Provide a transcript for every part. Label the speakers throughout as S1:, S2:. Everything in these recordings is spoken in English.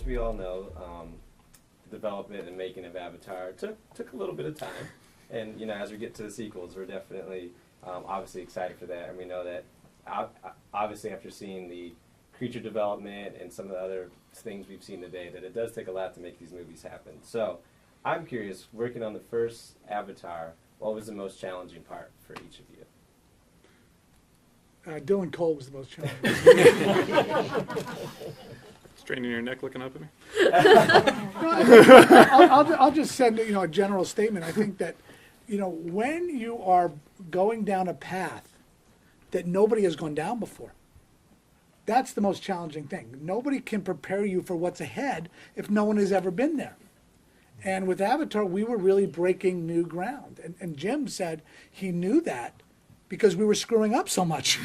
S1: as we all know, the development and making of Avatar took a little bit of time. And, you know, as we get to the sequels, we're definitely obviously excited for that. And we know that, obviously, after seeing the creature development and some of the other things we've seen today, that it does take a lot to make these movies happen. So I'm curious, working on the first Avatar, what was the most challenging part for each of you?
S2: Dylan Cole was the most challenging.
S3: Straining your neck looking up at me?
S2: I'll just send a general statement. I think that, when you are going down a path that nobody has gone down before, that's the most challenging thing. Nobody can prepare you for what's ahead if no one has ever been there. And with Avatar, we were really breaking new ground. And Jim said he knew that because we were screwing up so much.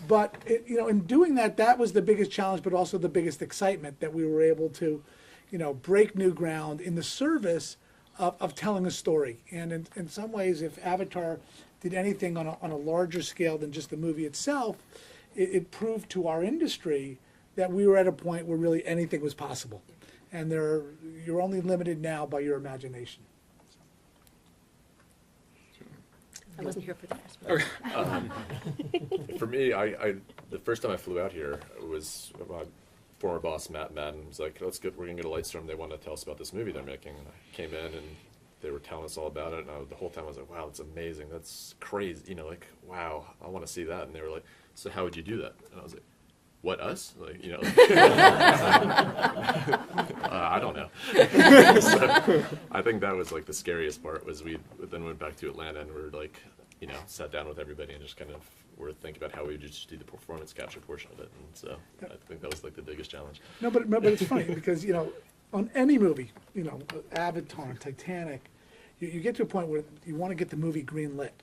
S2: But in doing that, that was the biggest challenge, but also the biggest excitement that we were able to, break new ground in the service of telling a story. And in some ways, if Avatar did anything on a larger scale than just the movie itself, it proved to our industry that we were at a point where really anything was possible. And you're only limited now by your imagination.
S4: I wasn't here for the first one.
S5: For me, I the first time I flew out here was my former boss, Matt Madden, was like, we're going to go to Lightstorm. They want to tell us about this movie they're making. And I came in, and they were telling us all about it. And the whole time I was like, wow, that's amazing. That's crazy. Wow, I want to see that. And they were like, so how would you do that? And I was like, what, us? I don't know. So I think that was the scariest part was we then went back to Atlanta and we were sat down with everybody and just kind of were thinking about how we would just do the performance capture portion of it. And so I think that was the biggest challenge.
S2: No, but it's funny because, on any movie, Avatar, Titanic, you get to a point where you want to get the movie green lit.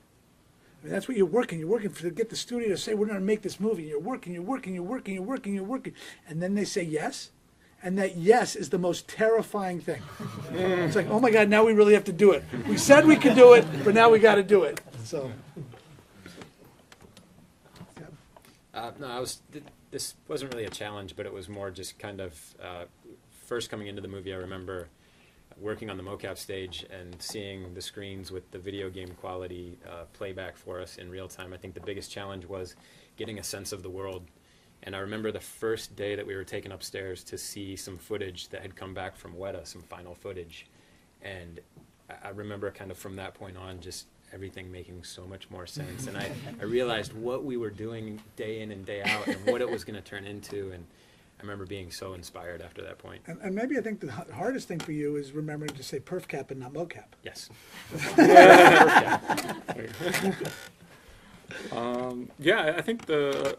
S2: I mean, that's what you're working. You're working to get the studio to say, we're going to make this movie. You're working. And then they say yes. And that yes is the most terrifying thing. It's like, oh my God, now we really have to do it. We said we could do it, but now we got to do it. So.
S6: No, this wasn't really a challenge, but it was more just kind of first coming into the movie. I remember working on the mocap stage and seeing the screens with the video game quality playback for us in real time. I think the biggest challenge was getting a sense of the world. And I remember the first day that we were taken upstairs to see some footage that had come back from Weta, some final footage. And I remember kind of from that point on just everything making so much more sense. And I realized what we were doing day in and day out and what it was going to turn into. And I remember being so inspired after that point.
S2: And maybe I think the hardest thing for you is remembering to say perf cap and not mocap.
S6: Yes.
S3: Yeah, I think the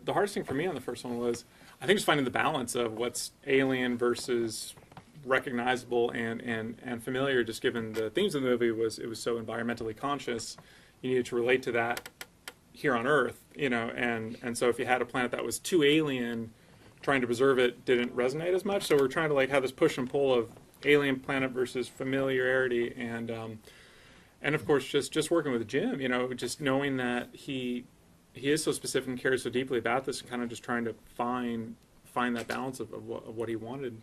S3: hardest thing for me on the first one was, I think, just finding the balance of what's alien versus recognizable and familiar. Just given the themes of the movie, it was so environmentally conscious, you needed to relate to that here on Earth, and so if you had a planet that was too alien, trying to preserve it didn't resonate as much. So we're trying to have this push and pull of alien planet versus familiarity, and of course just working with Jim, just knowing that he is so specific and cares so deeply about this, and kind of just trying to find that balance of what he wanted.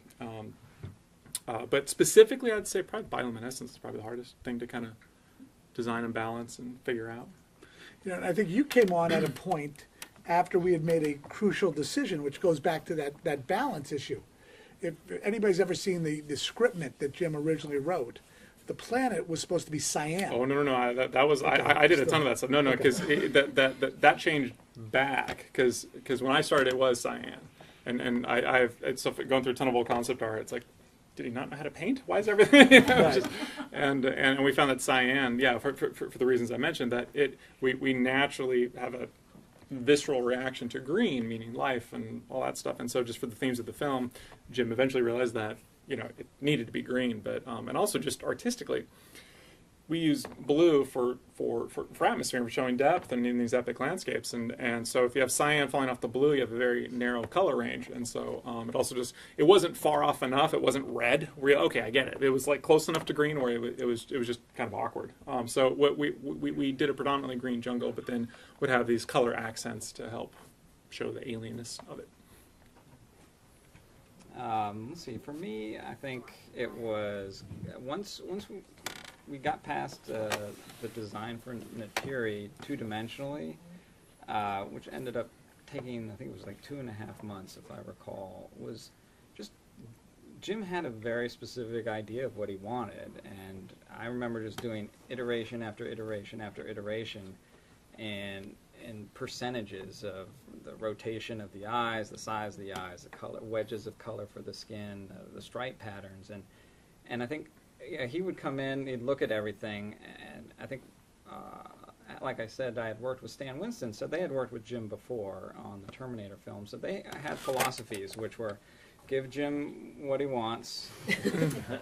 S3: But specifically, I'd say probably bioluminescence is probably the hardest thing to kind of design and balance and figure out.
S2: And I think you came on at a point after we had made a crucial decision, which goes back to that balance issue. If anybody's ever seen the scriptment that Jim originally wrote, the planet was supposed to be cyan.
S3: Oh, no. I did a ton of that stuff. No, because that changed back. Because when I started, it was cyan. And I've gone through a ton of old concept art. It's like, did he not know how to paint? Why is everything?
S2: Right.
S3: And we found that cyan, for the reasons I mentioned, that we naturally have a visceral reaction to green, meaning life and all that stuff. And so just for the themes of the film, Jim eventually realized that it needed to be green, but and also just artistically, we use blue for atmosphere and for showing depth and in these epic landscapes. And so if you have cyan falling off the blue, you have a very narrow color range. And so it also it wasn't far off enough. It wasn't red. Okay, I get it. It was close enough to green where it was just kind of awkward. So what we did a predominantly green jungle, but then would have these color accents to help show the alienness of it.
S7: Let's see. For me, I think it was once we got past the design for Natiri two-dimensionally, which ended up taking, I think it was like 2.5 months, if I recall, was just Jim had a very specific idea of what he wanted, and I remember just doing iteration after iteration after iteration, and percentages of the rotation of the eyes, the size of the eyes, the color, wedges of color for the skin, the stripe patterns, and I think he would come in, he'd look at everything, and I think, like I said, I had worked with Stan Winston, so they had worked with Jim before on the Terminator film, so they had philosophies which were, give Jim what he wants,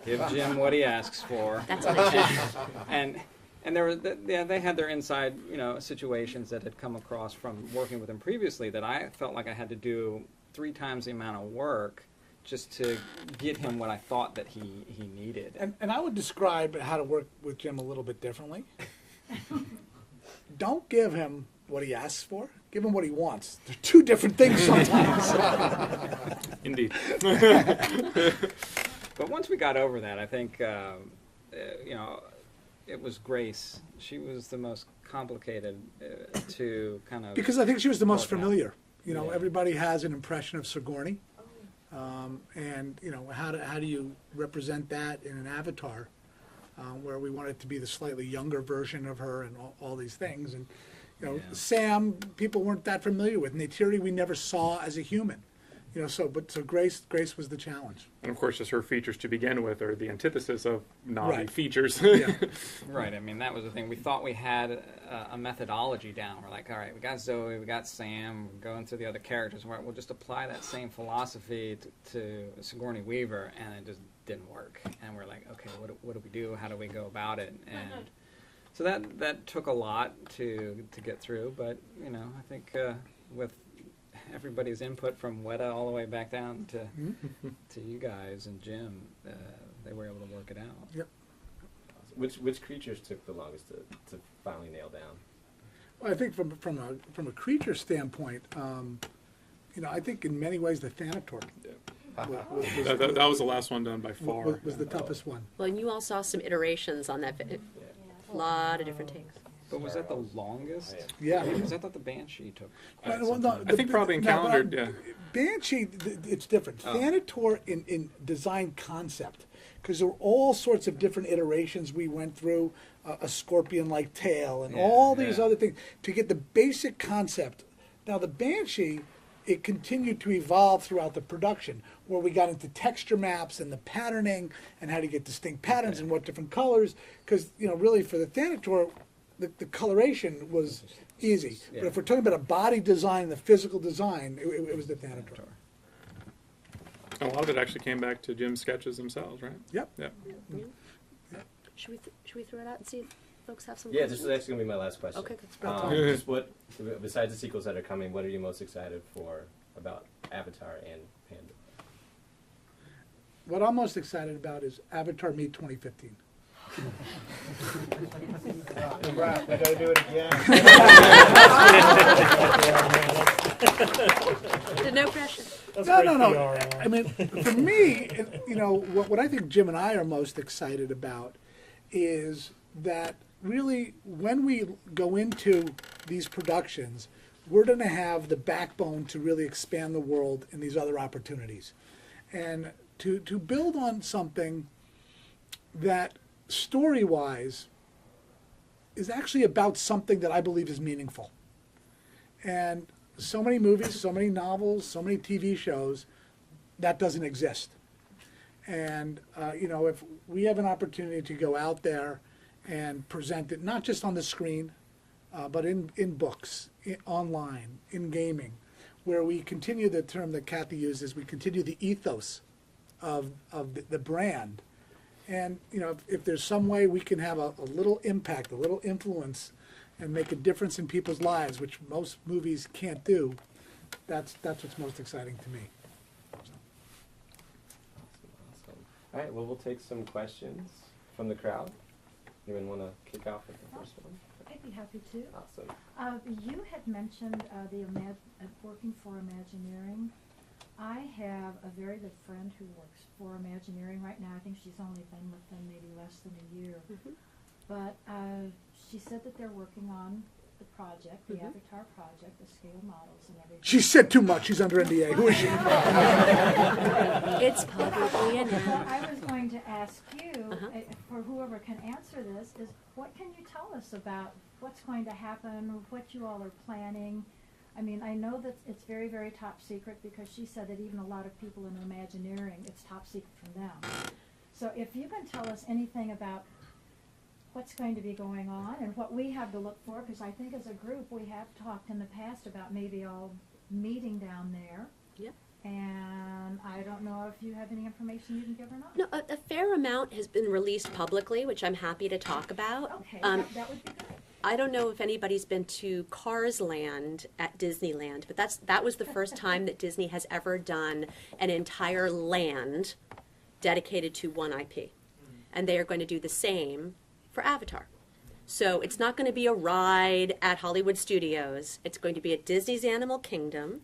S7: give Jim what he asks for.
S4: That's what they should.
S7: And there was, they had their inside, situations that had come across from working with him previously that I felt like I had to do 3 times the amount of work just to get him what I thought that he needed.
S2: And I would describe how to work with Jim a little bit differently. Don't give him what he asks for. Give him what he wants. They're 2 different things sometimes.
S3: Indeed.
S7: But once we got over that, I think, it was Grace. She was the most complicated to kind of...
S2: Because I think she was the most
S7: work out.
S2: familiar.
S7: Yeah.
S2: Everybody has an impression of Sigourney. And, how do you represent that in an avatar where we want it to be the slightly younger version of her and all these things. And,
S7: Yeah.
S2: Sam, people weren't that familiar with. Neytiri we never saw as a human. So Grace was the challenge.
S3: And of course, just her features to begin with are the antithesis of Na'vi
S2: Right.
S3: features.
S2: Yeah.
S7: Right. I mean, that was the thing. We thought we had a methodology down. We're like, all right, we got Zoe, we got Sam, we're going through the other characters. We'll just apply that same philosophy to Sigourney Weaver, and it just didn't work. And we're like, okay, what do we do? How do we go about it? And so that took a lot to get through. But I think with everybody's input from Weta all the way back down to you guys and Jim, they were able to work it out.
S2: Yep.
S1: Which creatures took the longest to finally nail down?
S2: Well, I think from a creature standpoint, I think in many ways the Thanator
S3: That was the last one done by far.
S2: was the toughest one.
S4: Well, and you all saw some iterations on that. A lot of different takes.
S7: But was that the longest?
S2: Yeah.
S7: Because I thought the Banshee took.
S2: Well, no,
S3: I think probably in calendar, yeah.
S2: Banshee, it's different.
S7: Oh.
S2: Thanator in design concept, because there were all sorts of different iterations we went through, a scorpion-like tail and
S7: Yeah,
S2: all these
S7: yeah.
S2: other things to get the basic concept. Now the Banshee, it continued to evolve throughout the production, where we got into texture maps and the patterning and how to get distinct patterns and what different colors. Because really for the Thanator, the coloration was easy.
S7: Yeah.
S2: But if we're talking about a body design, the physical design, it was the Thanator.
S3: A lot of it actually came back to Jim's sketches themselves, right?
S2: Yep.
S3: Yeah.
S4: Yeah. Should we throw it out and see if folks have some
S1: Yeah, this
S4: questions?
S1: is actually going to be my last question.
S4: Okay,
S2: good.
S1: Just what, besides the sequels that are coming, what are you most excited for about Avatar and Pandora?
S2: What I'm most excited about is AvatarMeet 2015.
S8: Right, we gotta do it again.
S4: No pressure.
S2: No. I mean, for me, what I think Jim and I are most excited about is that really when we go into these productions, we're going to have the backbone to really expand the world in these other opportunities. And to build on something that story-wise is actually about something that I believe is meaningful. And so many movies, so many novels, so many TV shows, that doesn't exist. And, if we have an opportunity to go out there and present it, not just on the screen, but in books, online, in gaming, where we continue the term that Kathy uses, we continue the ethos of the brand. And, if there's some way we can have a little impact, a little influence, and make a difference in people's lives, which most movies can't do, that's what's most exciting to me.
S1: Awesome. All right, well, we'll take some questions from the crowd. Anyone want to kick off with the first one?
S9: I'd be happy to.
S1: Awesome.
S9: You had mentioned working for Imagineering. I have a very good friend who works for Imagineering right now. I think she's only been with them maybe less than a year. But she said that they're working on the project, the Avatar project, the scale models and everything.
S2: She said too much. She's under NDA. Who is she?
S4: It's publicly
S9: So
S4: announced.
S9: I was going to ask you, for whoever can answer this, is what can you tell us about what's going to happen, what you all are planning? I mean, I know that it's very, very top secret because she said that even a lot of people in Imagineering, it's top secret from them. So if you can tell us anything about what's going to be going on and what we have to look for, because I think as a group we have talked in the past about maybe all meeting down there.
S4: Yep.
S9: And I don't know if you have any information you can give or not.
S4: No, a fair amount has been released publicly, which I'm happy to talk about.
S9: Okay, that would be good.
S4: I don't know if anybody's been to Cars Land at Disneyland, but that was the first time that Disney has ever done an entire land dedicated to one IP. And they are going to do the same for Avatar. So it's not going to be a ride at Hollywood Studios. It's going to be at Disney's Animal Kingdom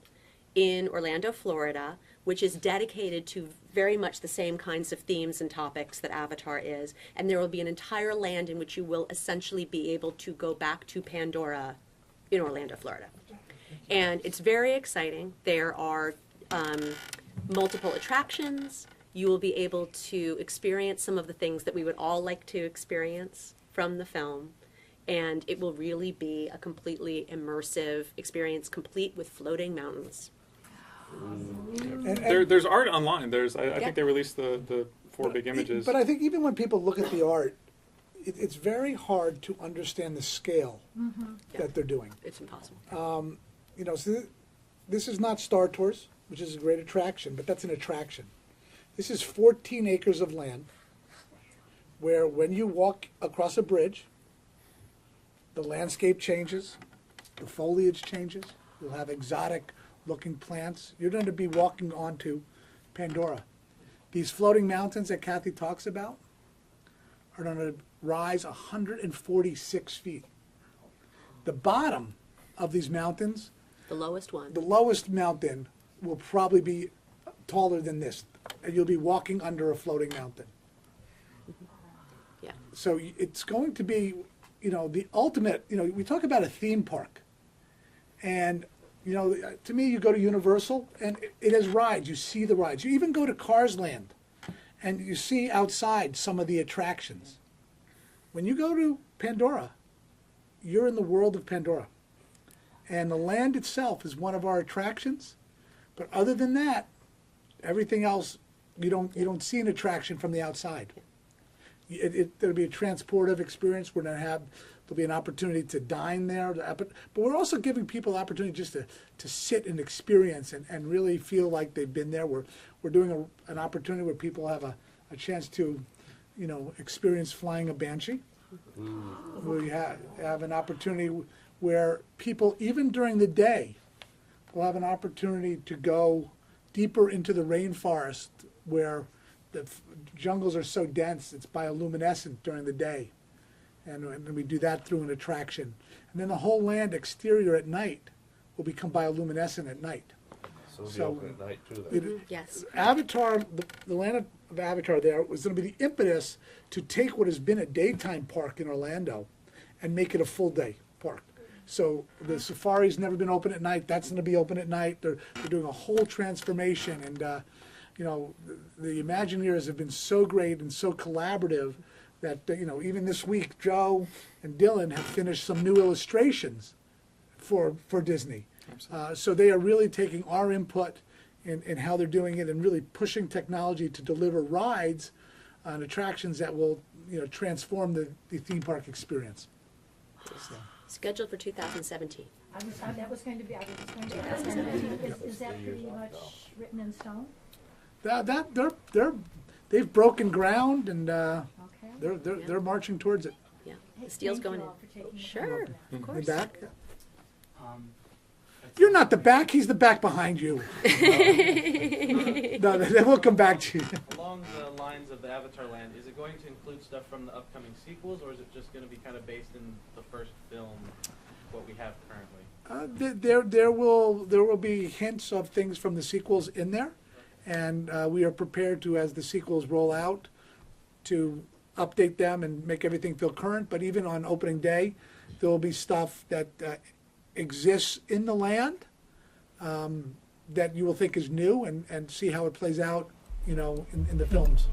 S4: in Orlando, Florida, which is dedicated to very much the same kinds of themes and topics that Avatar is. And there will be an entire land in which you will essentially be able to go back to Pandora in Orlando, Florida. And it's very exciting. There are multiple attractions. You will be able to experience some of the things that we would all like to experience from the film. And it will really be a completely immersive experience, complete with floating mountains.
S3: There's art online. I think they released the 4 big images.
S2: But I think even when people look at the art, it's very hard to understand the scale that they're doing.
S4: It's impossible.
S2: You know, so this is not Star Tours, which is a great attraction, but that's an attraction. This is 14 acres of land where when you walk across a bridge, the landscape changes, the foliage changes, you'll have exotic looking plants. You're going to be walking onto Pandora. These floating mountains that Kathy talks about are going to rise 146 feet. The bottom of these mountains,
S4: The lowest one.
S2: the lowest mountain will probably be taller than this, and you'll be walking under a floating mountain.
S4: Yeah.
S2: So it's going to be, you know, the ultimate, you know, we talk about a theme park. And, you know, to me, you go to Universal, and it has rides. You see the rides. You even go to Cars Land, and you see outside some of the attractions. When you go to Pandora, you're in the world of Pandora. And the land itself is one of our attractions. But other than that, everything else, you don't see an attraction from the outside. There'll be a transportive experience. There'll be an opportunity to dine there. But we're also giving people opportunity just to sit and experience and really feel like they've been there. We're doing an opportunity where people have a chance to, you know, experience flying a Banshee. We have an opportunity where people, even during the day, will have an opportunity to go deeper into the rainforest where the jungles are so dense, it's bioluminescent during the day. And we do that through an attraction. And then the whole land exterior at night will become bioluminescent at night.
S5: So it'll be
S2: So
S5: open at night too. Then.
S4: Yes.
S2: Avatar, the land of Avatar there was going to be the impetus to take what has been a daytime park in Orlando and make it a full day park. So the safari's never been open at night. That's going to be open at night. They're doing a whole transformation. And, you know, the Imagineers have been so great and so collaborative that, you know, even this week, Joe and Dylan have finished some new illustrations for Disney. So they are really taking our input in how they're doing it and really pushing technology to deliver rides and attractions that will, you know, transform the theme park experience. So.
S4: Scheduled for 2017.
S9: That was going to be, is that pretty much written in stone?
S2: They've broken ground and
S9: Okay.
S2: they're marching towards it.
S4: Yeah.
S9: Hey,
S4: The steel's
S9: thank you
S4: going
S9: all
S4: in.
S9: for taking the
S4: Sure.
S9: time.
S4: Of
S2: In
S4: course.
S2: back. You're not the back. He's the back behind you. No, they will come back to you.
S10: Along the lines of the Avatar Land, is it going to include stuff from the upcoming sequels, or is it just going to be kind of based in the first film? what we have currently?
S2: There will be hints of things from the sequels in there, and we are prepared to, as the sequels roll out, to update them and make everything feel current. But even on opening day, there will be stuff that exists in the land that you will think is new, and see how it plays out, in the films.